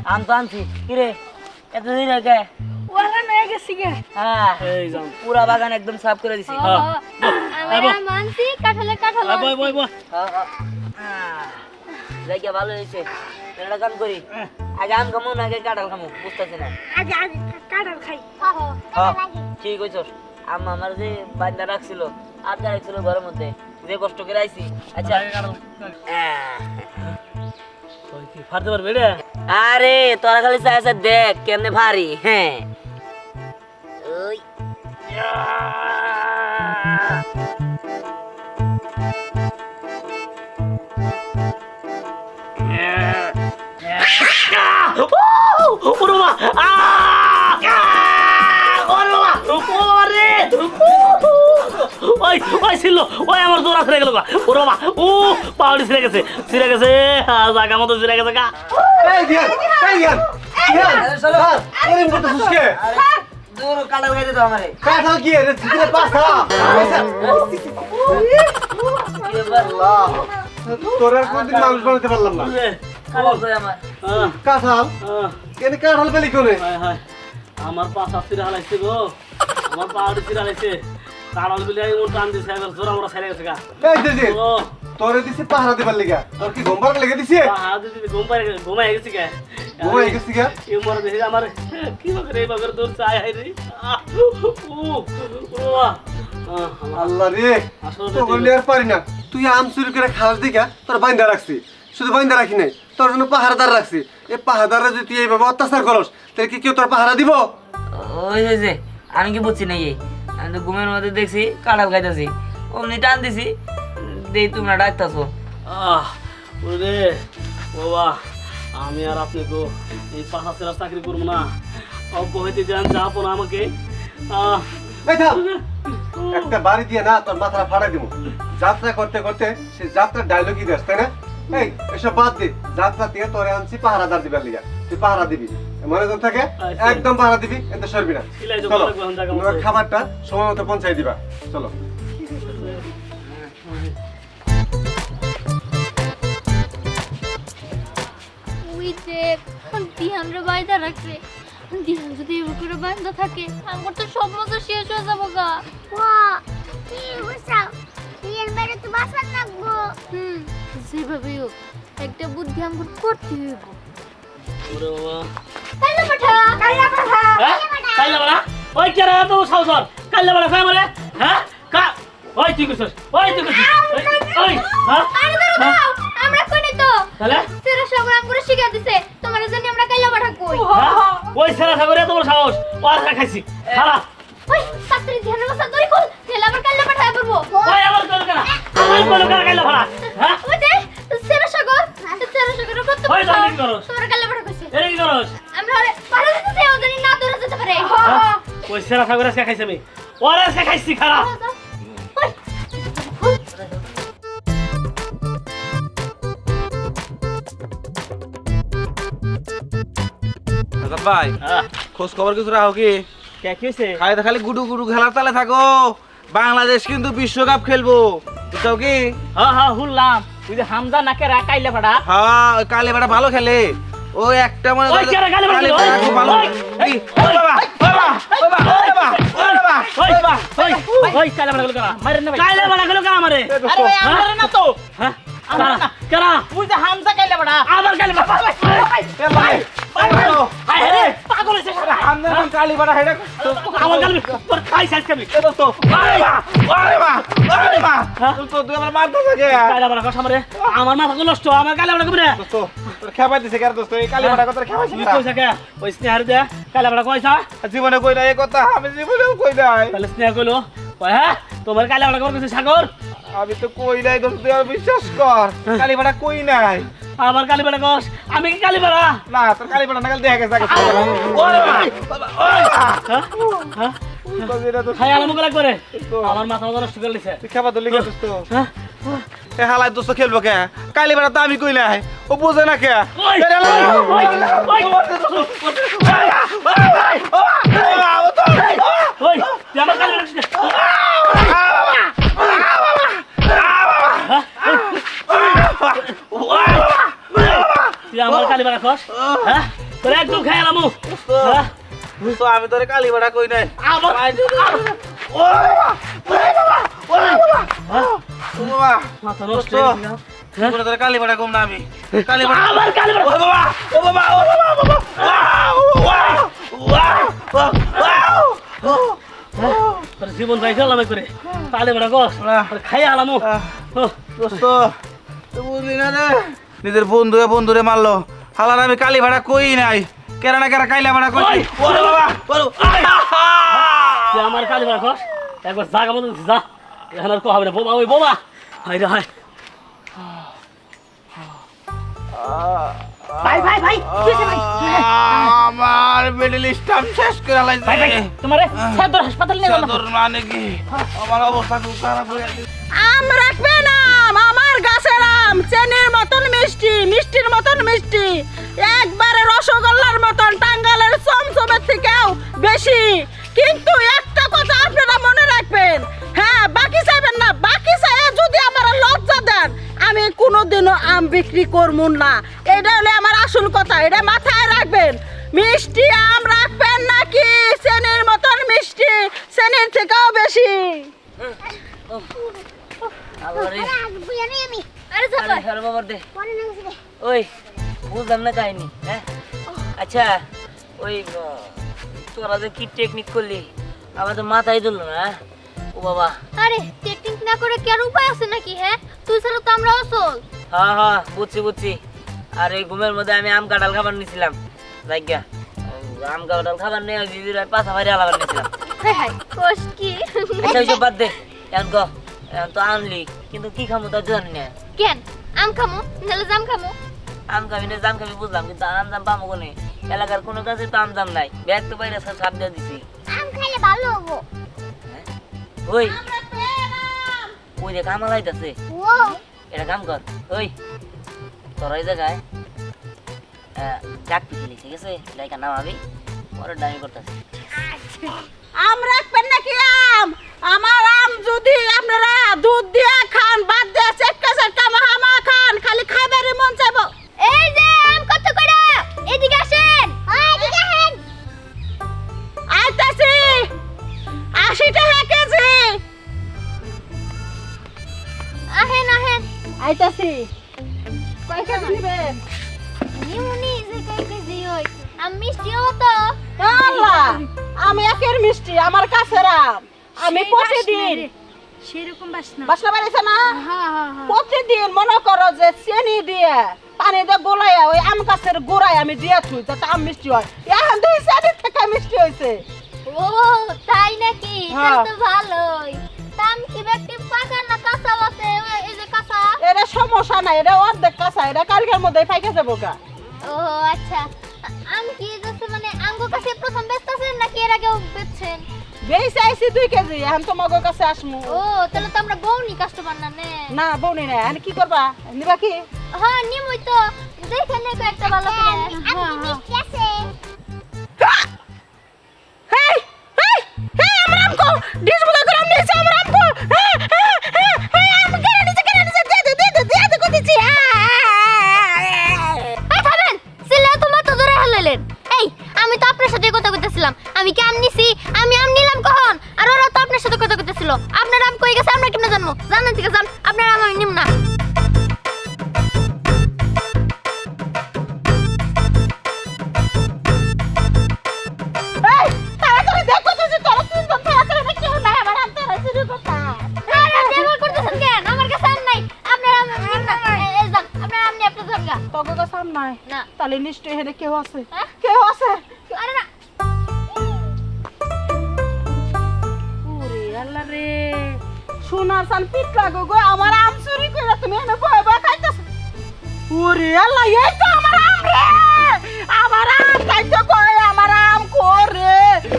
আম তো আনছি কিরে এত দিন আগে ওরা নিয়ে গেছি গে হ্যাঁ এই যাও পুরা বাগান একদম সাফ করে দিছি আমি মানছি কাঁঠালে কাঁঠাল বয় বয় বয় জায়গা ভালো হয়েছে একটা কাম করি আগে আম খামু না আগে কাঁঠাল খামু বুঝতেছি না আগে আগে কাঁঠাল খাই ঠিক কইছস আম্মা আমার যে বান্দা রাখছিল আটকা রাখছিল ঘরের মধ্যে যে কষ্ট করে আইছি আচ্ছা তুই কি ফাড়তে পারবে রে আরে তোরা খালি চাই আছে দেখ কেমনে ভারী হ্যাঁ ওই আমার জোড়া ছিঁড়ে গেল ওরে বাবা ও পাউডি ছিঁড়ে গেছে জায়গা মতো ছিঁড়ে গেছে গা দূর কাঁঠাল খাইতে তো আমারে কাঁঠাল কি রে চিকেনের পাছা তোর আর কোনদিন মানুষ বানাতে পারলাম না কাঁঠাল কই আমার কাঁঠাল কেন কাঁঠাল পেলি কোনে আমার পাশা ছিঁড়ে হালাইছে গো আমার পাউডি ছিঁড়ে হালাইছে কাঁঠাল বিলে এমন টান দিছে এবার জোড়া মোড়া ছেড়ে গেছে গা এই দিদি তোরে দিছি পাহারা দিবার লাগা তোর কি ঘুম পাড়ার লেগে দিছি দিদি ঘুমাই গেছি কে ঘুমাই গেছি গা এই মরে দেখি আমার কি বকরে এই বকরে দূর চাই হাই রে আল্লাহ রে তো বললি আর পারি না তুই আম চুরি করে খাস দিকা তোর বাইন্দা রাখছি শুধু বাইন্দা রাখি নাই তোর জন্য পাহারাদার রাখছি এই পাহারাদাররা যদি তুই এইভাবে অত্যাচার করস তাহলে কি কেউ তোর পাহারা দিব ওই যে আমি কি বুঝছি নাকি আমি তো ঘুমের মধ্যে দেখছি কাঁঠাল খাইতেছি অমনি টান দিছি দেই তোমরা ডাকতেছো ওরে বাবা আমি আর আপনি তো এই পাশা ছেড়া চাকরি করবো না অল্প হইতে যান যাবো না আমাকে এই থাম একটা বাড়ি দিয়ে না তোর মাথা ফাড়াই দিব যাত্রা করতে করতে সে যাত্রার ডায়লগই দেস তাই না এই এসব বাদ দে যাত্রা দিয়ে তোরে আনছি পাহারাদার দিবার লিগা তুই পাহারা দিবি মনে তো থাকে একদম পাহারা দিবি এতে সরবি না চলো তোমার খাবারটা সময় মতো পৌঁছাই দিবা চলো ওই দেখ দিহানরে বাইদা রাখছে দিহান যদি এর করে বাইন্দা থাকে আমার তো সব মজা শেষ হয়ে যাবো গা কি বুঝাও দিহান বাইরে তো বাসার লাগবো যেভাবেই হোক একটা বুদ্ধি আমার করতে হইব ওরে বাবা কাইলা পাঠা কাইলা বলা ওই কে রে তো সাউসর কাইলা বলা কই আমারে হ্যাঁ ওই তুই কইছস ওই হ্যাঁ আমরা কোনে তো তাহলে তেরা সব আমগুলো শিখা দিছে তোমার জন্য আমরা কাইলা পাঠা কই ওই সারা সাগরে তোমার সাহস ওর খাইছি খালা ওই ছাত্রী ধ্যানের বসা দড়ি কল তেলা আবার কাইলা পাঠা করব ওই আমার কল করা কাইলা ভাড়া হ্যাঁ ওই দে তেরা সাগর কত ওই জানি কি করস তোরা কাইলা পাঠা কইছে এরে কি করস আমরা আরে পারে দিতে ও জানি না দূরে যেতে পারে ওই সারা সাগরে খাইছি আমি ওরে খাইছি খালা ভাই খোঁজ খবর কিছু রাখো কি খালি গুডু গুডু খেলার তালে থাকো বাংলাদেশ কিন্তু বিশ্বকাপ খেলবো বুঝছো কি হ্যাঁ শুনলাম তুই যে হামজা নাকে কাইলে ফাড়া হ্যাঁ ওই কালে বেটা ভালো খেলে ওই একটা মানে ওই কে রে কালে বেটা খুব ভালো কি ওই বাবা ওই কালে বেটা গেল কারা মারেন না ভাই কালে বেটা গেল কারা মারে আরে ভাই আমারে না তো হ্যাঁ কারা তুই যে হামজা কাইলে ফাড়া আবার কালে বেটা আরে পাগল হইছে সারা আমরা কালি বেটা হেডা আমার কালে তোর খাই সাইজ কামি তো তো তুই আমার মারতে থাকে কালে বেটা কথা মারে আমার মাথা নষ্ট আমার কালে বেটা কইরে দোস্ত তোর খেপাই দিছে কেন দোস্ত এই কালি বেটা কথা খেপাইছিস তুই কইছা কে ওই স্নেহার দে কালে বেটা কইছা জীবনে কই না এই কথা আমি জীবনেও কই নাই তাহলে স্নেহ কইলো কই হ্যাঁ তোমার কালে বেটা কইছে সাগর আমি তো কই নাই দোস্ত তুই আর বিশ্বাস কর কালি বেটা কই নাই আমার কালি বেটা কস আমি কি কালি বেটা না তোর কালি বেটা নাগাল দেখা গেছে ওরে ভাই হ্যাঁ তো যেটা তো খাই আলমু গলা করে আমার মাথা নষ্ট করে দিছে তুই খাবার দলি দোস্ত হ্যাঁ এ হালাই দোস্ত খেলবো কে কালি বেটা তো আমি কই নাই ও বুঝে না কে ওই ওই তুই আমার কালি বেটা তুই আমার কালি বেটা কস হ্যাঁ তোরে একদম খাই আলামু হ্যাঁ তো আমি তোরে কালি বাড়া কই নাই আবার ও বাবা মাথা নষ্ট দোস্ত, হয়ে গেছে তুই বলে তোরে কালি বাড়া কম না আমি কালি বাড়া আবার কালি বাড়া। ও বাবা ও বাবা ও বাবা বাবা তোর জীবন যাই ফেললাম করে তালে বড় কস খাই আলামু দোস্ত তুই বুঝলি না রে নিজের বন্ধুরে মারলো হালার আমি কালি ভাড়া কই নাই কেরা না কেরা কাইলা ভাড়া কই ওরে বাবা ওরে তুই আমার কালি বড় কস একবার জাগা মতো যা এখন আর কো হবে না বোমা ওই বোমা হাই রে হাই ভাই ভাই ভাই কি হইছে ভাই আমার মিডল স্টাম শেষ করে লাইছে ভাই ভাই তোমারে সদর হাসপাতাল নিয়ে গেলাম তোর মানে কি আমার অবস্থা খুব খারাপ হয়ে গেছে আম রাখবে না আমার গাছের আম চেনির মতন মিষ্টি মিষ্টির মতন মিষ্টি একবারে রসগোল্লার মতন টাঙ্গালের চমচমের থেকেও বেশি কিন্তু একটা কথা আপনারা মনে রাখবেন হ্যাঁ বাকি চাইবেন না বাকি চাইয়ে যদি আমার লজ্জা দেন আমি কোনোদিনও আম বিক্রি করব না এটা হলে আমার আসল কথা এটা মাথায় রাখবেন মিষ্টি আম রাখবেন নাকি চেনির মতন মিষ্টি চেনির থেকেও বেশি আবারে আমি আরে যা আরে খেলো বাবার দে মনে নাগছে রে ওই বুঝলাম না কাহিনী হ্যাঁ আচ্ছা ওই তোরা যে কি টেকনিক করলি আমার তো মাথায় ধরলো না হ্যাঁ? ও বাবা আরে টেকনিক না করে কি আর উপায় আছে নাকি হ্যাঁ তুই ছাড়া তো আমরা অসল হ্যাঁ হ্যাঁ বুঝছি বুঝছি আর এই ঘুমের মধ্যে আমি আম কাঁঠাল খাবার নিয়েছিলাম জায়গা আম কাঁঠাল খাবার নিয়ে দিদির পাশা ভাইরে আলাবার নিয়েছিলাম হাই হাই কোষ কি আচ্ছা ওইসব বাদ দে এখন কহ এখন তো আনলি কিন্তু কি খামো তা জানি না কেন আম খামু নালে জাম খামু আম খাবি না জাম খাবি বুঝলাম কিন্তু আম জাম পাবো কোনে এলাকার কোনো কাছে তো আম জাম নাই ব্যাগ তো বাইরে সব সাপ দিয়ে দিছি আম খাইলে ভালো হবো ওই ওই যে কামাল আইতাছে ও এটা কাম কর ওই তোর ওই জায়গায় ডাক পিছিয়ে ঠিক আছে ডাইকা নামাবি পরে ডাই করতেছে আম রাখবেন নাকি আম আমার আম যদি আপনারা দুধ দিয়ে খান বাদ দিয়ে চেক্কা চেক্কা মাহামা খান খালি খাইবারই মন চাইবো এই যে আম কত করে এদিকে আসেন এদিকে আসেন আইতাছি 80 টাকা কেজি আহেন আহেন আইতাছি কয় কেজি নেবেন নিমুনি যে কই কেজি হই আম মিষ্টি হতো আল্লাহ আমি একের মিষ্টি আমার কাছের আম আমি প্রতিদিন সেরকম বাসনা বাসনা বাড়িছে না হ্যাঁ হ্যাঁ হ্যাঁ প্রতিদিন মনে করো যে চিনি দিয়ে পানি দিয়ে গোলাইয়া ওই আম গাছের গোড়ায় আমি দিয়ে থুই যাতে আম মিষ্টি হয় এখন দুই চারি থেকে মিষ্টি হয়েছে ও তাই নাকি হ্যাঁ। তাহলে তো ভালোই দাম কি ব্যক্তি পাকা না কাঁচা আছে এই যে কাঁচা এটা সমস্যা নাই এটা অর্ধেক কাঁচা এটা কালকের মধ্যে পাইকে যাবো গা ও আচ্ছা আম কি যাচ্ছে মানে আঙ্গুর কাছে প্রথম বেচতেছেন নাকি এর আগেও বেচছেন বেশি আইছি 2 কেজি এখন তো মগর কাছে আসমু ও তাহলে তো আমরা বউনি কাস্টমার না নে না বউনি না এখন কি করবা নিবা কি হ্যাঁ নিমই তো দেখে নে একটা ভালো করে আমি মিষ্টি আছে হেই হেই হেই আমার আমকো ডিস বলা করে আমি নিছি আমার আমকো হেই আম কেন নিছে দে কো দিছি এই থামেন সিলে তোমার তো ধরে হালালেন এই আমি তো আপনার সাথে কথা কইতেছিলাম আমি কি আম নিছি আমি আম নিলাম কখন আর ওরা তো আপনার সাথে কথা কইতেছিল আপনার আম কই গেছে আমরা কেমনে জানবো জানেন ঠিক আছে আপনার আম আমি নিম না এই তাড়াতাড়ি দেখো তো যে তোরা তিনজন তাড়াতাড়ি দেখতে না আমার আম তারা শুরু করতা আরে দেবল করতেছেন কেন আমার কাছে আম নাই আপনার আম নিম না এই যান আপনার আম নিয়ে আপনি জানগা তোকে কাছে আম নাই না তাহলে নিশ্চয়ই এখানে কেউ আছে হ্যাঁ? কেউ আছে আরে না ওরে আল্লাহ রে সোনার সান পিট লাগো গো আমার আম চুরি করে তুমি এনে বয় বয় খাইতেছ ওরে আল্লাহ এই তো আমার আম রে আমার আম খাইতে কই আমার আম করে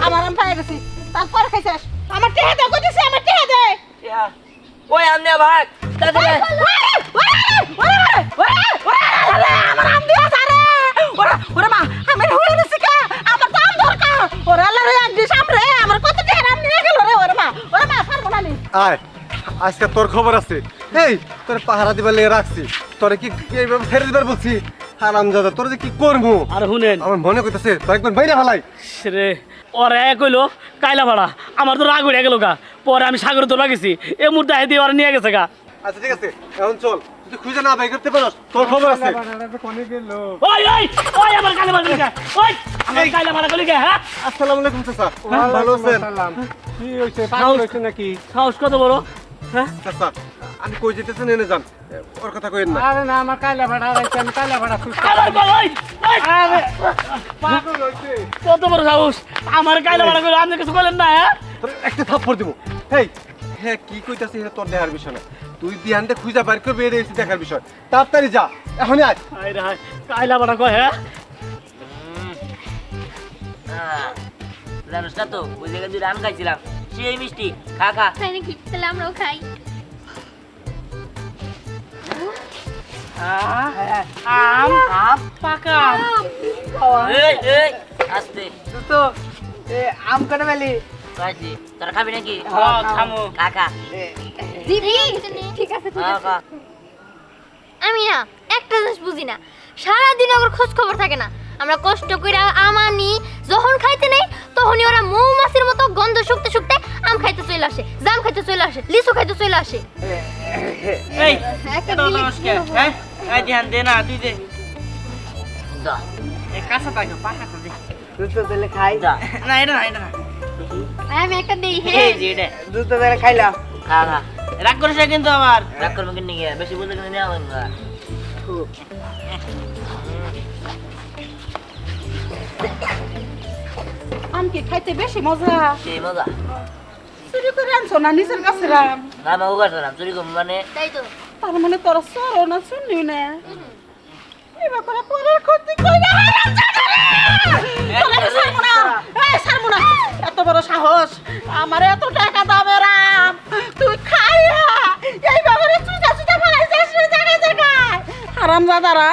আমার আম পাই গেছি তারপর খাইছিস আমার টেহা দে কইছিস আমার টেহা দে ওই আম নিয়ে ভাগ তাড়াতাড়ি আমার আম দিয়া সারে ওরে মা আমি হয়ে গেছি কা আমার তো আম দরকার ওরে আল্লাহ রে এক দিস আম রে আমার কত টেহা আম নিয়ে গেল রে ওরে মা ছাড়বো না নি আয় আজকে তোর খবর আছে এই তোর পাহারা দিবার লেগে রাখছি তোরে কি এইভাবে ছেড়ে দিবার বলছি হারামজাদা তোর যে কি করবো আর শুনেন আমার মনে করতেছে তোর একবার বাইরে ফেলাই রে ওরা এক কইলো কাইলা ভাড়া আমার তো রাগ উড়ে গেল গা পরে আমি সাগরে তোলা গেছি এ মুহূর্তে দিয়ে ওরা নিয়ে গেছে গা আচ্ছা ঠিক আছে এখন চল তুই খুঁজে না বাই করতে পারস তোর খবর আছে ওই ওই ওই আমার কাইলা ভাড়া কইলা ওই আমার কাইলা ভাড়া কইলা হ্যাঁ আসসালামু আলাইকুম চাচা ভালো আছেন কি হইছে পাগল হইছে নাকি? সাহস কত বড় হ্যাঁ চাচা আমি কই যেতেছেন এনে যান ওর কথা কইেন না আরে না আমার কাইলা ভাড়া আইছে আমি কাইলা ভাড়া খুঁজতে আবার বল ওই ওই আরে পাগল হইছে কত বড় সাহস আমার কাইলা ভাড়া কইলা আপনি কিছু বলেন না হ্যাঁ তোর একটা থাপ্পড় দিব হেই হ্যাঁ কি কইতাছিস এটা তোর দেখার বিষয় না তুই দিহানতে খুঁজে বাইর করবে এটা হচ্ছে দেখার বিষয় তাড়াতাড়ি যা এখনই আয় আই রে হাই কাইলা ভাড়া কয় হ্যাঁ জানোস না তো ওই জায়গায় দুটো আম খাইছিলাম সেই মিষ্টি খা খা তাই নাকি তাহলে আমরাও খাই আম আম পাকা এই এই আস্তে তো আম কাটা বেলি খাইছি তোরা খাবি নাকি হ্যাঁ খামু খা খা দিদি ঠিক আছে ঠিক খা আছে খা আমি না একটা জিনিস বুঝি না সারাদিন ওর খোঁজ খবর থাকে না আমরা কষ্ট করে আম আনি যখন খাইতে নেই তখনই ওরা মৌমাছির মতো গন্ধ শুকতে শুকতে আম খাইতে চলে আসে জাম খাইতে চলে আসে লিচু খাইতে চলে আসে এই একটা তো দিলে নমস্কার হ্যাঁ এই ধ্যান দে না তুই দে দা এ কাঁচা থাকে পাকা তো দে দুধ দিলে খাই দা না এটা না এটা না আমি একটা দেই এই হ্যাঁ যে এটা দুধ দিলে খাইলাম খা খা রাগ করিস না কিন্তু আবার রাগ করবো কিন্তু গিয়ে বেশি বুঝে কিন্তু নেওয়া হবে না আম কি খাইতে বেশি মজা সেই মজা চুরি করে আনছো না নিজের কাছে রাম না মা উগার ধরাম চুরি করবো মানে তাই তো তার মানে তোর সরো না শুনি না এবার করে পরের ক্ষতি কই না এত বড় সাহস আমার এত টাকা দামের রাম তুই খাইয়া এই বাবারে চুজা চুজা ফেলাইছিস রে জায়গায় জায়গায় হারাম দাদারা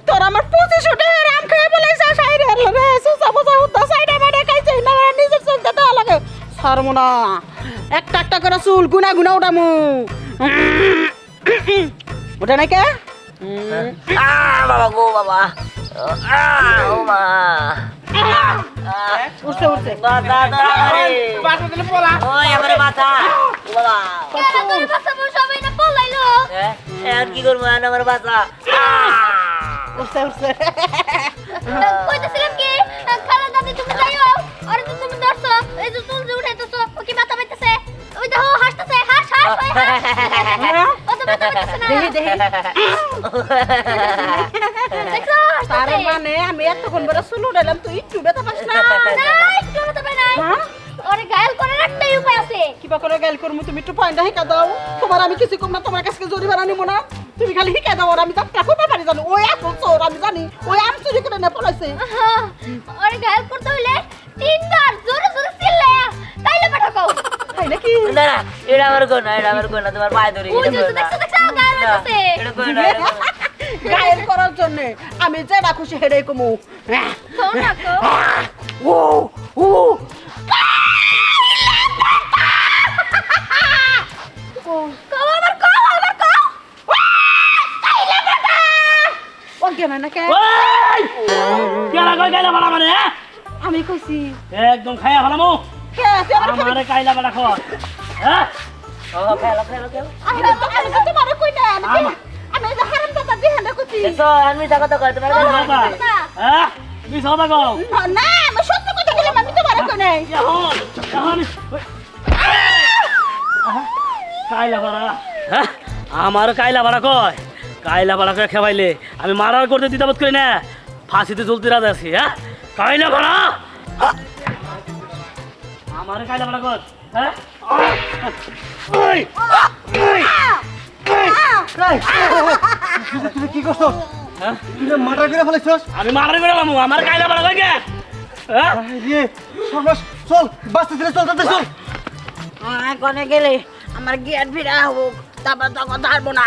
তোর আমার 2500 টাকা রাম খেয়ে ফেলাইছিস সাইরে রে সুসা বুসা উদ্দা সাইডে মাডে খাইছিস না নিজের চলতে দেওয়া লাগে ছাড়মু না একটা একটা করে চুল গুনা গুনা উঠামু ওটা নাকি বাবা গো বাবা ও মা উঠছে উঠছে বাতা ধরে বাসা দিলে পোলা ওই আমারে বাতা ও বাবা কেন করে বাসাবো সবাই না পলাইলো এখন কি করবো এখন আমার বাতা উঠছে উঠছে কইতেছিলাম কি খালা দাদি তুমি যাইও আরে তো তুমি ধরছো এই যে চুল যে উঠাইতেছো ও কি মাথা পাইতেছে ওই দেখো হাসতেছে হাস হাস ওই হাস ও তো মাথা পাইতেছে না দেহি দেহি দেখো তার হাসতেছে মানে আমি এতক্ষণ বড় চুল উঠাইলাম তুই একটু ব্যথা পাস না না একটু মাথা পাই নাই হ্যাঁ? ওরে গায়েল করার একটাই উপায় আছে কিবা করে গেল করমু তুমি একটু পয়েন্টটা হিকা দাও তোমার আমি কিছু কম না তোমার কাছে জরিমানা নিব না তুমি খালি হিকা দাও আর আমি যাত্রা করতে পারি জানো ওই এত চোর আমি জানি ওই আম চুরি করে না পলাইছে ওরে গায়েল করতে হইলে তিনবার জোরে জোরে চিল্লায়া তাইলে পাঠাও তাই নাকি না না এটা আমার কো না এটা আমার কো না তোমার পায়ে ধরে ওই যে দেখছো দেখছো গায়েল হইছে এটা কো না গায়ের করার জন্য আমি যেটা খুশি হেডে কমু তো না তো ও ও কও আমার কও তাইলে পাঠা ও কেন না কে ওই কেলা কই কাইলা ভাড়া মানে হ্যাঁ আমি কইছি একদম খাইয়া ভালামু কে তুই আমার আমারে কাইলা ভাড়া খাওয়া হ্যাঁ ও খেলো খেলো খেলো আমি তোমার কই না আমি যে হারাম দাদা দিহানে কইছি দেখো আমি টাকা তো করতে পারবো বাবা হ্যাঁ তুমি সদা কও না আমি সত্য কথা বললাম আমি তোমার কই নাই এখন এখন কাইলা ভাড়া হ্যাঁ আমার কাইলা ভাড়া কয় কাইলা ভাড়া করে খেবাইলে আমি মারার করতে দিতাবত করি না ফাঁসিতে চলতে রাজা আছি হ্যাঁ কাইলা ভাড়া আমার কাইলা ভাড়া কর হ্যাঁ ওই তুই কি করছস হ্যাঁ তুই মার্ডার করে ফেলাইছস আমি মারার করে লামু আমার কাইলা ভাড়া কয় কে হ্যাঁ রে সর্বনাশ চল বাসতে চল তাড়াতাড়ি চল কোনে গেলে আমার গিয়ার ভিড়া হোক তারপর তখন ধরবো না